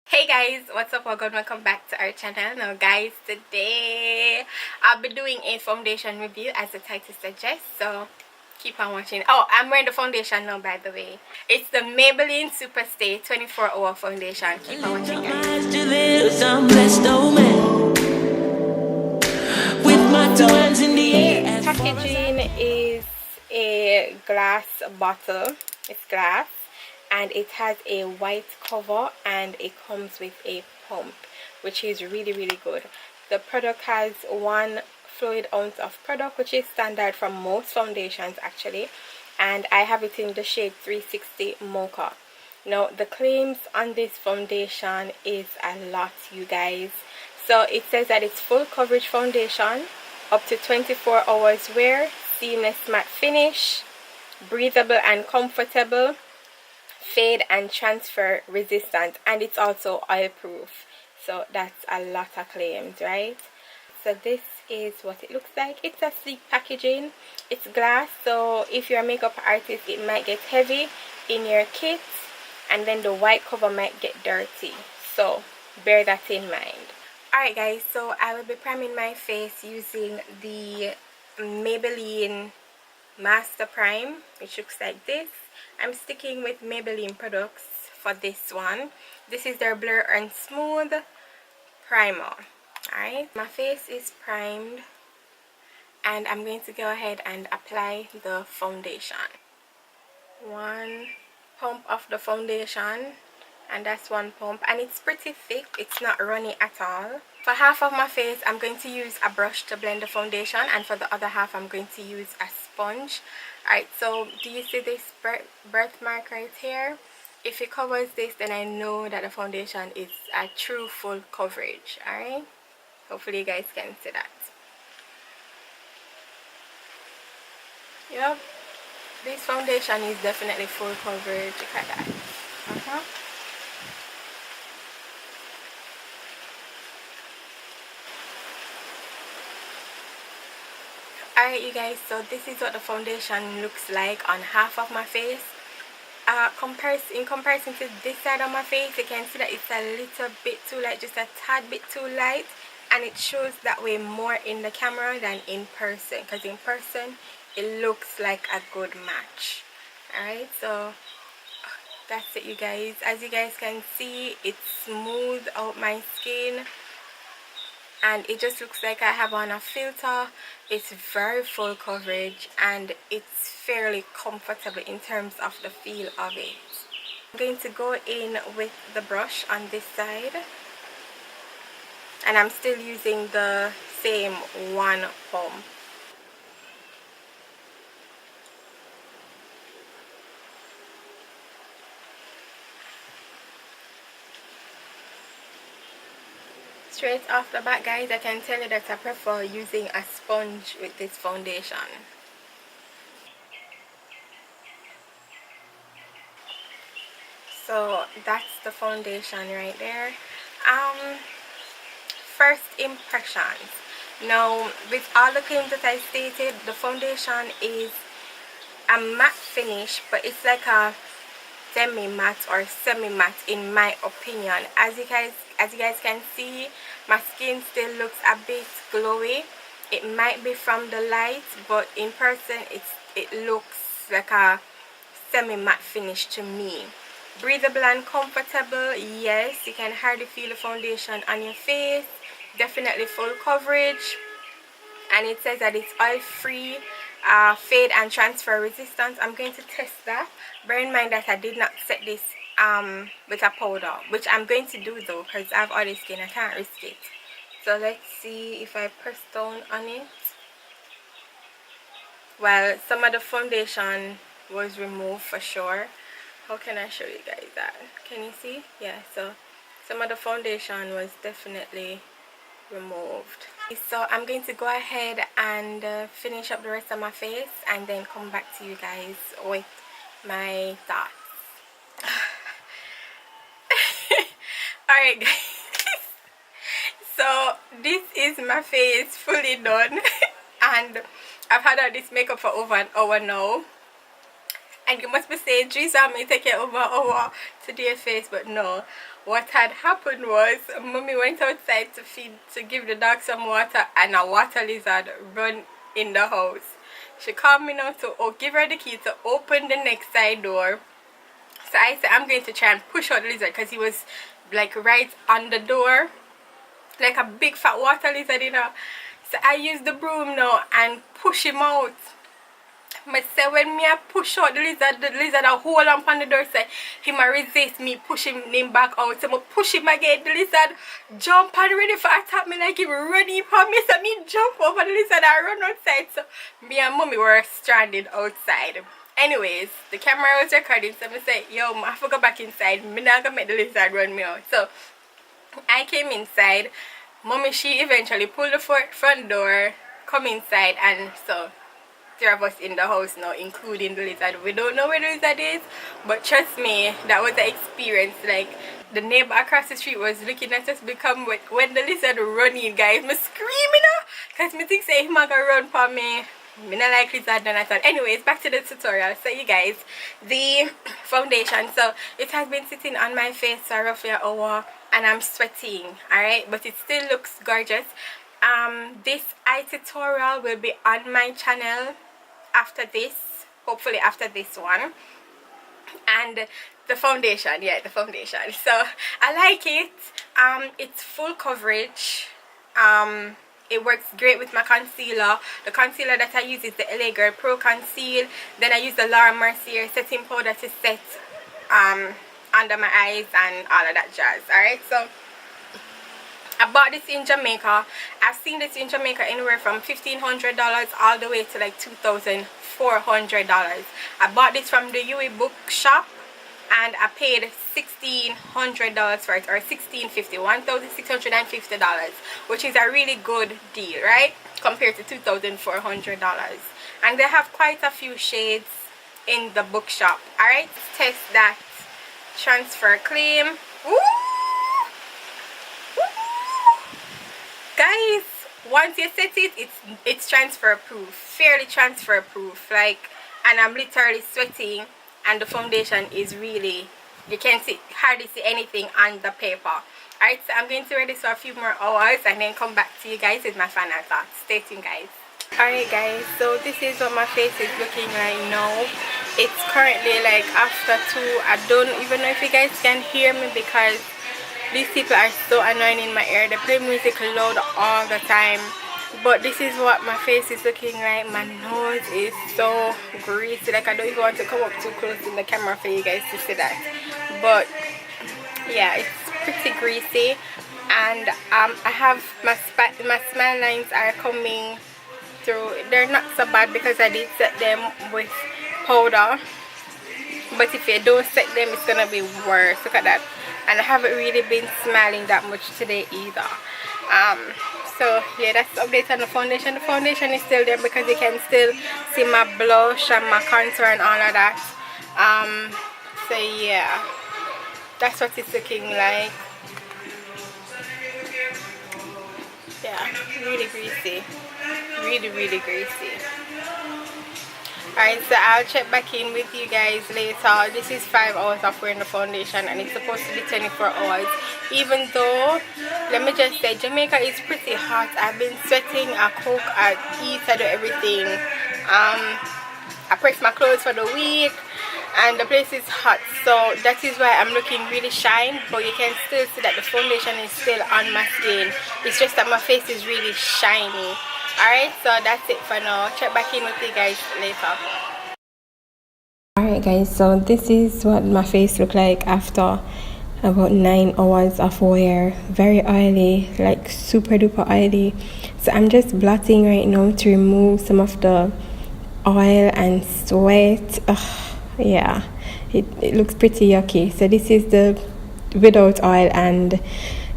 Hey guys, what's up? Welcome back to our channel. Now guys, today I'll be doing a foundation review as the title suggests, so keep on watching. Oh, I'm wearing the foundation now, by the way. It's the Maybelline Superstay 24-hour foundation. Keep on watching, guys. Packaging is a glass bottle. It's glass and it has a white cover and it comes with a pump, which is really good. The product has 1 fluid ounce of product, which is standard for most foundations actually, and I have it in the shade 360 Mocha. Now the claims on this foundation is a lot, you guys. So it says that it's full coverage foundation, up to 24 hours wear, seamless matte finish, breathable and comfortable, fade and transfer resistant, and it's also oil proof. So that's a lot of claims, right? So this is what it looks like. It's a sleek packaging. It's glass, so if you're a makeup artist it might get heavy in your kit, and then the white cover might get dirty, so bear that in mind. Alright guys, so I will be priming my face using the Maybelline Master Prime, which looks like this. I'm sticking with Maybelline products for this one. This is their Blur and Smooth Primer. Alright, my face is primed and I'm going to go ahead and apply the foundation. 1 pump of the foundation, and that's 1 pump, and it's pretty thick. It's not runny at all. For half of my face I'm going to use a brush to blend the foundation, and for the other half I'm going to use a sponge. Alright, so do you see this birthmark right here? If it covers this, then I know that the foundation is a true full coverage. Alright, hopefully you guys can see that. Yep, this foundation is definitely full coverage. Look at that. Alright you guys, so this is what the foundation looks like on half of my face. In comparison to this side of my face, you can see that it's a little bit too light, just a tad bit too light, and it shows that way more in the camera than in person, because in person it looks like a good match. Alright, so that's it you guys. As you guys can see, it smoothed out my skin and it just looks like I have on a filter. It's very full coverage and it's fairly comfortable in terms of the feel of it. I'm going to go in with the brush on this side, and I'm still using the same 1 pump. Straight off the bat guys, I can tell you that I prefer using a sponge with this foundation. So that's the foundation right there. First impressions. Now with all the claims that I stated, the foundation is a matte finish, but it's like a semi-matte or semi-matte in my opinion. As you guys can see, my skin still looks a bit glowy. It might be from the light, but in person it looks like a semi-matte finish to me. Breathable and comfortable, yes, you can hardly feel the foundation on your face. Definitely full coverage, and it says that it's oil free, fade and transfer resistant. I'm going to test that. Bear in mind that I did not set this with a powder, which I'm going to do though, because I have oily skin. I can't risk it. So let's see if I press down on it. Well, some of the foundation was removed for sure. How can I show you guys that? Can you see? Yeah, so some of the foundation was definitely removed. So I'm going to go ahead and finish up the rest of my face and then come back to you guys with my thoughts. Alright guys, so this is my face fully done and I've had this makeup for over an hour now, And you must be saying, "Geez, I may take it over our today's face," but no. What had happened was, mommy went outside to give the dog some water, and a water lizard run in the house. She called me now to give her the key to open the next side door. So I said, I'm going to try and push out the lizard, because he was like right on the door, like a big fat water lizard, you know. So I used the broom now and push him out. But say when me I push out the lizard a hold on the door, say he might resist me pushing him back out. So I push him again, the lizard jump and ready for attack me like him running for me. So me jump over the lizard and run outside. So me and mommy were stranded outside. Anyways, the camera was recording, so I said, yo, I have to go back inside. Me not gonna make the lizard run me out. So I came inside. Mommy, she eventually pulled the front door, come inside, and so 3 of us in the house now, including the lizard. We don't know where the lizard is, but trust me, that was the experience. Like, the neighbor across the street was looking at us become when the lizard running, guys. Me screaming now, because me think say he might go run for me. Me not like lizard none at all. Anyways, back to the tutorial. So you guys, the foundation, so it has been sitting on my face for roughly an hour, and I'm sweating, alright, but it still looks gorgeous. This eye tutorial will be on my channel after this, hopefully after this one. And the foundation, yeah, the foundation, so I like it. It's full coverage. It works great with my concealer. The concealer that I use is the LA Girl Pro Conceal. Then I use the Laura Mercier setting powder to set under my eyes and all of that jazz. Alright, so I bought this in Jamaica. I've seen this in Jamaica anywhere from $1,500 all the way to like $2,400. I bought this from the UE bookshop, and I paid $1,600 for it, or $1,650, $1,650, which is a really good deal, right, compared to $2,400. And they have quite a few shades in the bookshop. Alright, let's test that transfer claim. Ooh! Guys, once you set it, it's transfer proof, fairly transfer proof. Like, and I'm literally sweating, and the foundation is really, you can't hardly see anything on the paper. Alright, so I'm going to wear this for a few more hours and then come back to you guys with my final thoughts. Stay tuned, guys. Alright guys, so this is what my face is looking like now. It's currently like after 2. I don't even know if you guys can hear me, because these people are so annoying in my ear. They play music loud all the time. But this is what my face is looking like. My nose is so greasy. Like, I don't even want to come up too close in the camera for you guys to see that. But yeah, it's pretty greasy. And I have my smile lines are coming through. They're not so bad because I did set them with powder. But if you don't set them, it's gonna be worse. Look at that. And I haven't really been smiling that much today either. So yeah, that's the update on the foundation. The foundation is still there because you can still see my blush and my contour and all of that. So yeah, that's what it's looking like. Yeah, really greasy, really greasy. Alright, so I'll check back in with you guys later. This is 5 hours of wearing the foundation, and it's supposed to be 24 hours. Even though, let me just say, Jamaica is pretty hot. I've been sweating, I cook, I eat, I do everything. I press my clothes for the week, and the place is hot. So that is why I'm looking really shine, but you can still see that the foundation is still on my skin. It's just that my face is really shiny. Alright, so that's it for now. Check back in with you guys later. Alright guys, so this is what my face looked like after about 9 hours of wear. Very oily, like super duper oily. So I'm just blotting right now to remove some of the oil and sweat. Yeah, it looks pretty yucky. So this is the without oil, and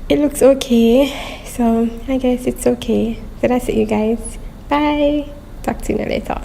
it looks okay. So I guess it's okay. So that's it, you guys. Bye. Talk to you later.